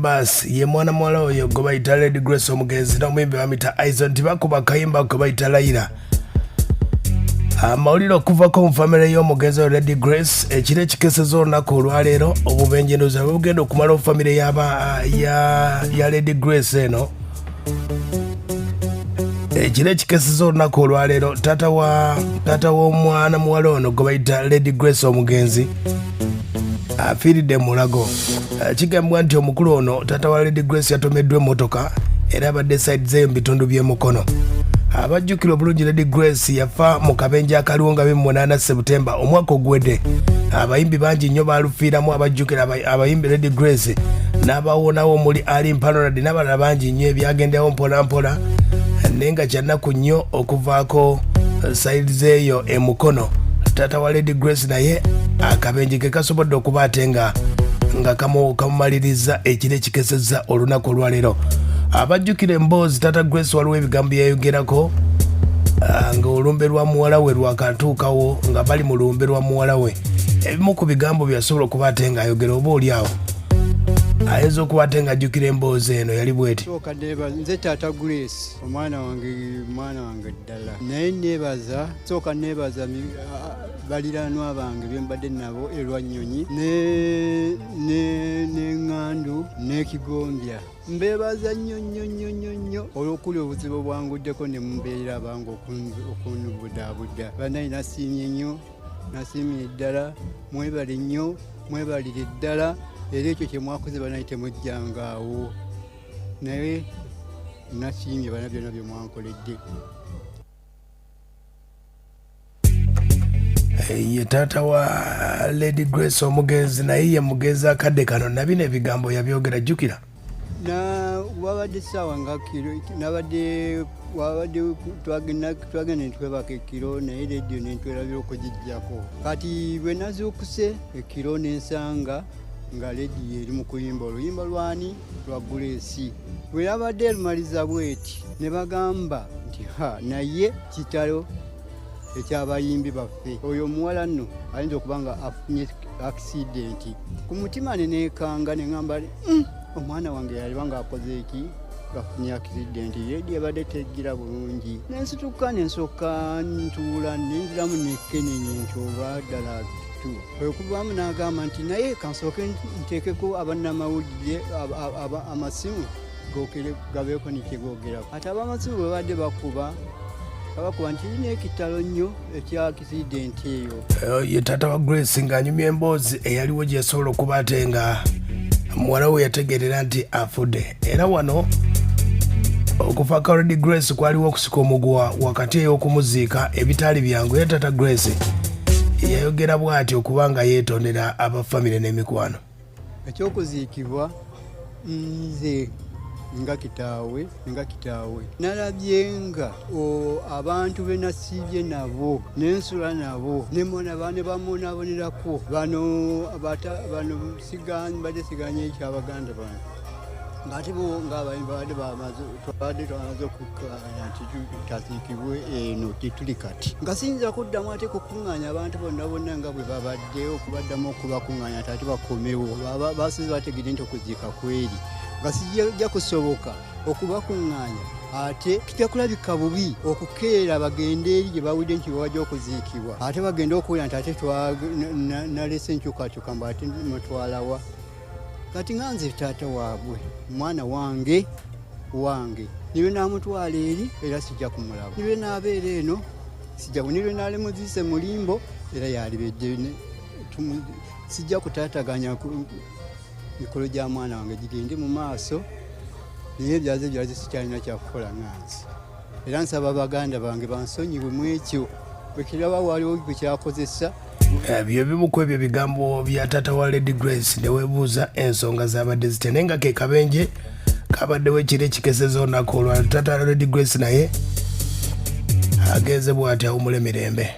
Bas ye mwana mwala oyo gwe bayita Lady Grace omugenzi n'omuyimbi bamuyita Aizon tibakuba akayimba gwe bayita Layira. Amawulire okuvako mu famire y'omugenzi Lady Grace ekiro ekikeseza olunaku olwaleero obubenje ndowooza bugenda okumala famire ya Lady Grace eno. Ekiro ekikeseza olunaku olwaleero taata w'omwana muwala ono gwe bayita Lady Grace omugenzi afiridde mulago. Kigambibwa nti omukulu ono taata wa Lady Grace yatomeddwa emmotoka era abadde side ze mu bitundu by'emukono. Abajjukira obulungi Lady Grace yafa mu kabenje akaliwo nga 8 Septemba omwaka ogwedde. Abayimbi bangi nnyo baalufiiramu abajjukira abayimbi Lady Grace n'abawonawo omuli Ali Mpanoladi n'abalala bangi nnyo ebyagendawo mpolampola naye nga kyannaku nnyo okuvaako side zeeyo emukono. Taata wa Lady Grace naye akabenje ke kasobodde okuba ate nga kamumaliriza ekiro ekikesezza olunaku olwaleero. Abajjukira emboozi Taata Grace waliwo ebigambo byayogerako nga olumbe lwa muwala we lwakatuukawo nga bali mu lumbe lwa muwala we. Ebimu ku bigambo byasobola okuba ate nga ayogera oba oli awo ayinza okuba ate nga ajjukira emboozi eno yali bweti. Nze Taata Grace omwana wange ddala naye neebaza sooka neebaza baliranwa bange byembadde nabo elwanyonyi n'eŋŋandu n'ekigombya mbeebaza nnyo olw'okuli obuzibu bwanguddeko ne mumbeerera abange okunubudaabuda banayi nasiimye nnyo nasiimye ddala mwebale nnyo mwebalire ddala era ekyo kye mwakoze banayi temujjangaawo naye nasiimye bana byonna bye mwankoledde. Ye taata wa Lady Grace omugenzi naye ye mugenzi akadde kano nabino ebigambo yabyogera jjukira. Wabadde ssaawa nga kiro wabadde twagenda ne twebaka ekiro naye rediyo ne ntwerabira okugijjako. Kati bwe nazuukuse ekiro n'ensanga nga rediyo eri mu kuyimba oluyimba lwani lwa Grace. Bwe yabadde erumaliza bweti ne bagamba nti naye kitalo ekyabayimbi baffe oyo omuwala nno ayinza okuba nga afunye akisidenti. Ku mutima neneekanga ne ŋŋamba omwana wange yaliba ng'akoze eki gafunye akisidenti rediyo ebadde teggira bulungi. Nensituka nensooka ntuula nenjiramu nekenenye nti oba ddala kwekuvaamu n'agamba nti naye kansooke nteekeko abannamawulire amasimu gookere gabeeko nekyegoogeraku. Ate ab'amasimu bwe badde bakuba nti lina ekitalo nnyo ekya akisidenti eyo. Ye taata wa Grace ng'anyumya emboozi eyaliwo gye yasobola okuba ate nga muwala we yategeerera nti afudde. Era wano okufa kwa Lady Grace kwaliwo okusika omuguwa wakati ey'okumuziika ebitaali byangu. Era Taata Grace yayogera bw'ati okuba nga yeetondera abafamire n'emikwano. Ekyokuziikibwa nze nga kitaawe nalabye nga abantu be nasiibye nabo nensula nabo ne bamunabonerako bano mbadde siganye ekyabaganda bano ng'ate bo ng'abayimbi babadde twamaze okukkanya nti tutaziikibwe eno tetuli kati nga siyinza kuddamu ate kukuŋŋaanya abantu bonna nga bwe babadde okubaddamu okubakuŋŋaanya ate bakomewo basize bategedde nti okuziika kweri nga sijja kusoboka okubakuŋŋaanya ate kijja kulabika bubi okukeera bagende eri gye bawudde nti bawajja okuziikibwa ate bagende okuwulira nti ate nalese enkyukakyuka mbu ate mutwalawa. Kati nga nze taata waabwe mwana wange niwe naamutwala eri era sijja kumulaba niwe naabeera eno niwe naalemuziise mulimbo era yalibedde sijja kutaataganya mikolo gya mwana wange gigende mu maaso naye ebyaze sikyalina kyakukola nganzi era nsaba baganda bange bansonyiwe mu ekyo bwe kiraba waliwo gwe kyakozesa. Byo bimu ku ebyo bigambo bya taata wa Lady Grace ne weebuuza ensonga zabadde zitya naye nga ke kabenje kabaddewo ekiro ekikeseza olunaku olwaleero. Taata wa Lady Grace naye agenze bw'ati awumula emirembe.